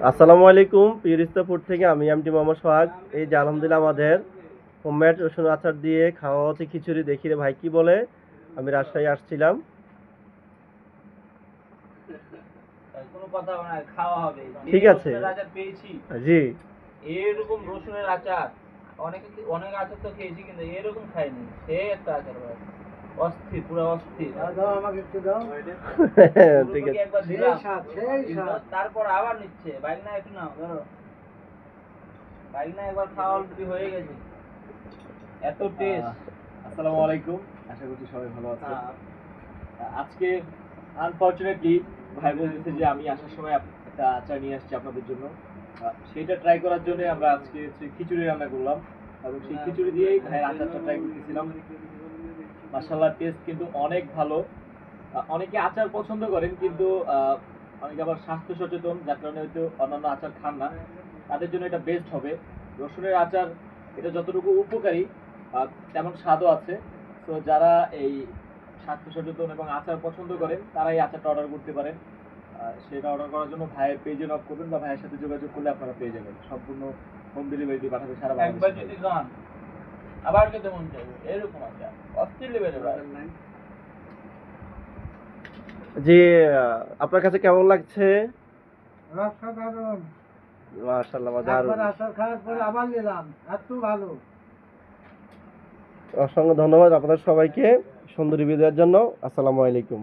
আসসালামু আলাইকুম, পিউরিস্তা ফুড থেকে আমি এমটি মোহাম্মদ সোহাগ। এই যে আলহামদুলিল্লাহ আমাদের হোমমেড রসুন আচার দিয়ে খাওয়া হচ্ছে খিচুড়ি। দেখি রে ভাই কি বলে। আমি রাজশাহী আসছিলাম। কোনো কথা না, খাওয়া হবে। ঠিক আছে। রসুনের আচার পেয়েছি, জি এরকম রসুনের আচার অনেক অনেক আচার তো খেয়েছি, কিন্তু এরকম খাইনি। সে একটা আচার ভাই, অস্থির, পুরো অস্থির। দাও আমাকে একটু দাও। ঠিক আছে। একবার সেই দিলাম, স্বাদ, সেই স্বাদ। তারপর আবার নিচ্ছে। বাইক না একটু নাও, ধরো। বাইক না একবার খাওয়া অলরেডি হয়ে গেছে, এত টেস্ট। আসসালামু আলাইকুম, আশা করছি সবাই ভালো আছেন। আজকে আনফরচুনেটলি ভাই বলতেছে যে আমি আসার সময় একটা আচার নিয়ে আসছি আপনাদের জন্য। সেটা ট্রাই করার জন্য আমরা আজকে খিচুড়ি রান্না করলাম এবং সেই খিচুড়ি দিয়েই ভাইয়ের আচারটা ট্রাই করতেছিলাম। মাশাআল্লাহ, টেস্ট কিন্তু অনেক ভালো। অনেকে আচার পছন্দ করেন, কিন্তু অনেকে আবার স্বাস্থ্য সচেতন, যার কারণে হয়তো অন্যান্য আচার খান না। তাদের জন্য এটা বেস্ট হবে। রসুনের আচার এটা যতটুকু উপকারী তেমন স্বাদও আছে। তো যারা এই স্বাস্থ্য সচেতন এবং আচার পছন্দ করেন তারা এই আচারটা অর্ডার করতে পারেন। সেটা অর্ডার করার জন্য ভাইয়ের পেজে নক করবেন বা ভাইয়ের সাথে যোগাযোগ করলে আপনারা পেয়ে যাবেন। সম্পূর্ণ হোম ডেলিভারি পাঠাবে সারা একবার বাংলাদেশে। যদি খান আবার খেতে মন চাইবে, এরকম আচার অস্থির লেভেলের ভাই। জি, আপনার কাছে কেমন লাগছে? অসাধারণ। মাশাআল্লাহ, একবার দারুণ। আসার খাওয়ার পরে আবার নিলাম, এত ভালো। অসংখ্য ধন্যবাদ আপনাদের সবাইকে সুন্দর রিভিউ দেওয়ার জন্য। আসসালামু আলাইকুম।